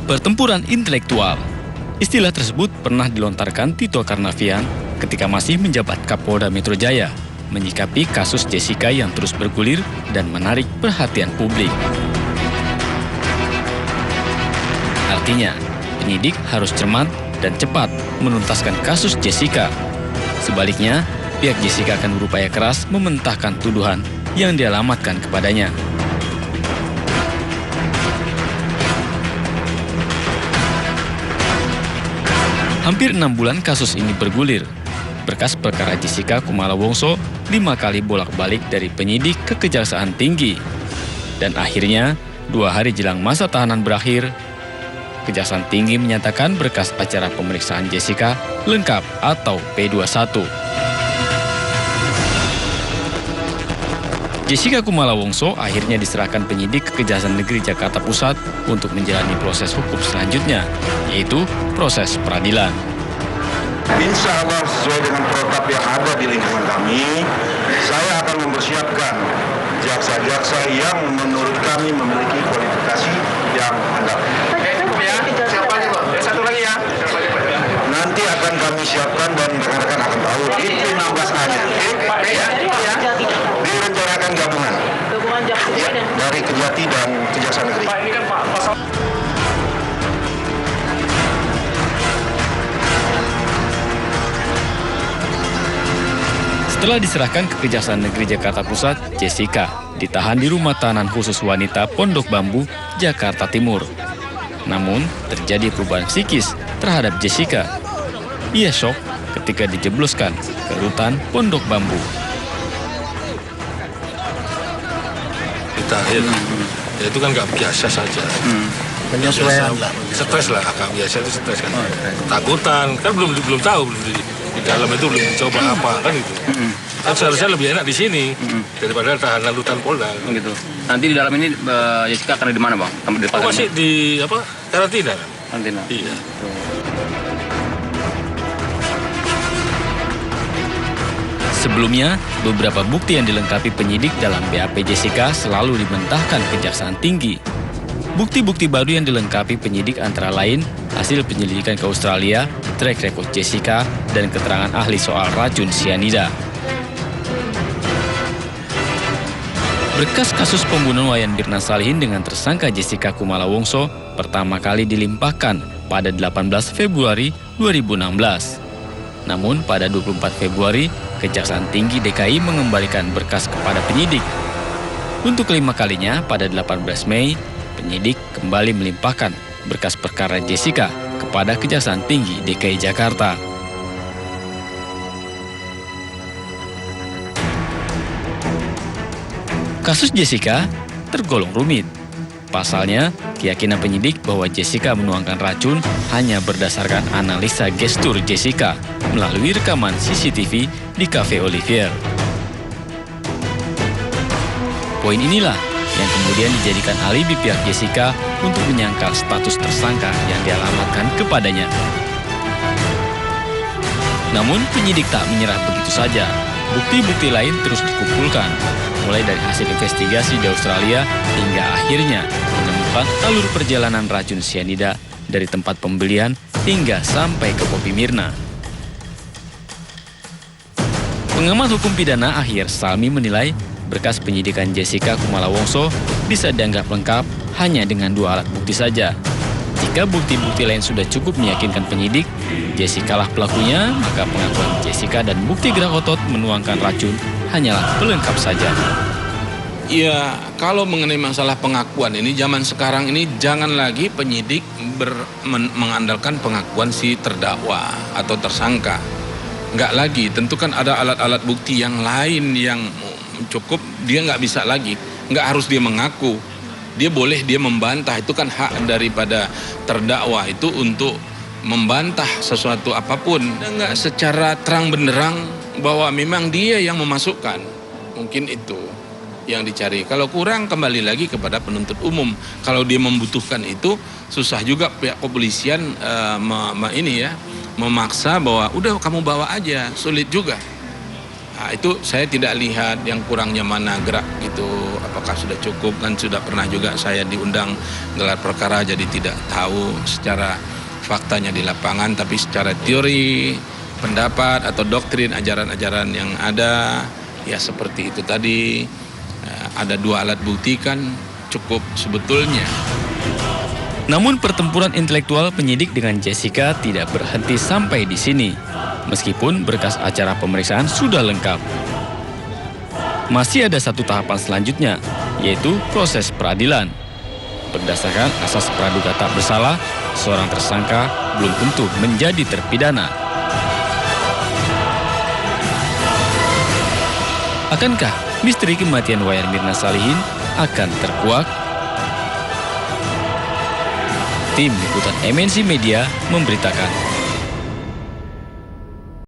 Pertempuran intelektual. Istilah tersebut pernah dilontarkan Tito Karnavian ketika masih menjabat Kapolda Metro Jaya, menyikapi kasus Jessica yang terus bergulir dan menarik perhatian publik. Artinya, penyidik harus cermat dan cepat menuntaskan kasus Jessica. Sebaliknya, pihak Jessica akan berupaya keras mementahkan tuduhan yang dialamatkan kepadanya. Hampir 6 bulan kasus ini bergulir. Berkas perkara Jessica Kumala Wongso 5 kali bolak-balik dari penyidik ke Kejaksaan Tinggi. Dan akhirnya, 2 hari jelang masa tahanan berakhir, Kejaksaan Tinggi menyatakan berkas acara pemeriksaan Jessica lengkap atau P21. Jessica Kumala Wongso akhirnya diserahkan penyidik ke Kejaksaan Negeri Jakarta Pusat untuk menjalani proses hukum selanjutnya, yaitu proses peradilan. Insya Allah sesuai dengan protap yang ada di lingkungan kami, saya akan mempersiapkan jaksa-jaksa yang menurut kami memiliki kualifikasi yang handal. Satu lagi ya. Nanti akan kami siapkan dan rekan-rekan akan tahu itu 16A-nya. Direncanakan gabungan. Ya, dari Kejati dan Kejaksaan Negeri. Setelah diserahkan ke Kejaksaan Negeri Jakarta Pusat, Jessica ditahan di Rumah Tahanan Khusus Wanita Pondok Bambu, Jakarta Timur. Namun, terjadi perubahan psikis terhadap Jessica. Ia shock ketika dijebloskan ke rutan Pondok Bambu. Ditahan, ya itu kan nggak biasa saja. Penyesuaian lah. Stres lah, agak biasa itu stres kan. Takutan, kan belum tahu di dalam itu belum coba apa kan itu. Kan seharusnya lebih enak di sini daripada tahanan rutan Polda. Gitu. Nanti di dalam ini Jessica akan di mana, Bang? Masih di apa? Karantina. Karantina. Iya. Sebelumnya, beberapa bukti yang dilengkapi penyidik dalam BAP Jessica selalu dimentahkan Kejaksaan Tinggi. Bukti-bukti baru yang dilengkapi penyidik antara lain hasil penyelidikan ke Australia, track record Jessica, dan keterangan ahli soal racun sianida. Berkas kasus pembunuhan Wayan Mirna Salihin dengan tersangka Jessica Kumala Wongso pertama kali dilimpahkan pada 18 Februari 2016. Namun pada 24 Februari, Kejaksaan Tinggi DKI mengembalikan berkas kepada penyidik. Untuk kelima kalinya pada 18 Mei, penyidik kembali melimpahkan berkas perkara Jessica kepada Kejaksaan Tinggi DKI Jakarta. Kasus Jessica tergolong rumit. Pasalnya, keyakinan penyidik bahwa Jessica menuangkan racun hanya berdasarkan analisa gestur Jessica melalui rekaman CCTV di Cafe Olivier. Poin inilah yang kemudian dijadikan alibi pihak Jessica untuk menyangkal status tersangka yang dialamatkan kepadanya. Namun penyidik tak menyerah begitu saja. Bukti-bukti lain terus dikumpulkan, mulai dari hasil investigasi di Australia hingga akhirnya menemukan alur perjalanan racun sianida dari tempat pembelian hingga sampai ke Poppy Mirna. Pengamat hukum pidana Ahyar Salmi menilai berkas penyidikan Jessica Kumala Wongso bisa dianggap lengkap hanya dengan 2 alat bukti saja. Jika bukti-bukti lain sudah cukup meyakinkan penyidik, Jessica lah pelakunya, maka pengakuan Jessica dan bukti gerak otot menuangkan racun hanyalah pelengkap saja. Ya, kalau mengenai masalah pengakuan ini, zaman sekarang ini jangan lagi penyidik mengandalkan pengakuan si terdakwa atau tersangka. Nggak lagi, tentu kan ada alat-alat bukti yang lain yang cukup, dia nggak bisa lagi, nggak harus dia mengaku. Dia boleh dia membantah, itu kan hak daripada terdakwa itu untuk membantah sesuatu apapun. Nggak secara terang benderang bahwa memang dia yang memasukkan, mungkin itu yang dicari. Kalau kurang kembali lagi kepada penuntut umum. Kalau dia membutuhkan itu, susah juga pihak kepolisian memaksa bahwa udah kamu bawa aja, sulit juga. Nah, itu saya tidak lihat yang kurangnya mana gerak gitu, apakah sudah cukup, kan sudah pernah juga saya diundang gelar perkara, jadi tidak tahu secara faktanya di lapangan, tapi secara teori, pendapat atau doktrin ajaran-ajaran yang ada, ya seperti itu tadi, ada 2 alat bukti kan cukup sebetulnya. Namun pertempuran intelektual penyidik dengan Jessica tidak berhenti sampai di sini. Meskipun berkas acara pemeriksaan sudah lengkap. Masih ada satu tahapan selanjutnya, yaitu proses peradilan. Berdasarkan asas praduga tak bersalah, seorang tersangka belum tentu menjadi terpidana. Akankah misteri kematian Wayan Mirna Salihin akan terkuak? Tim Liputan MNC Media memberitakan.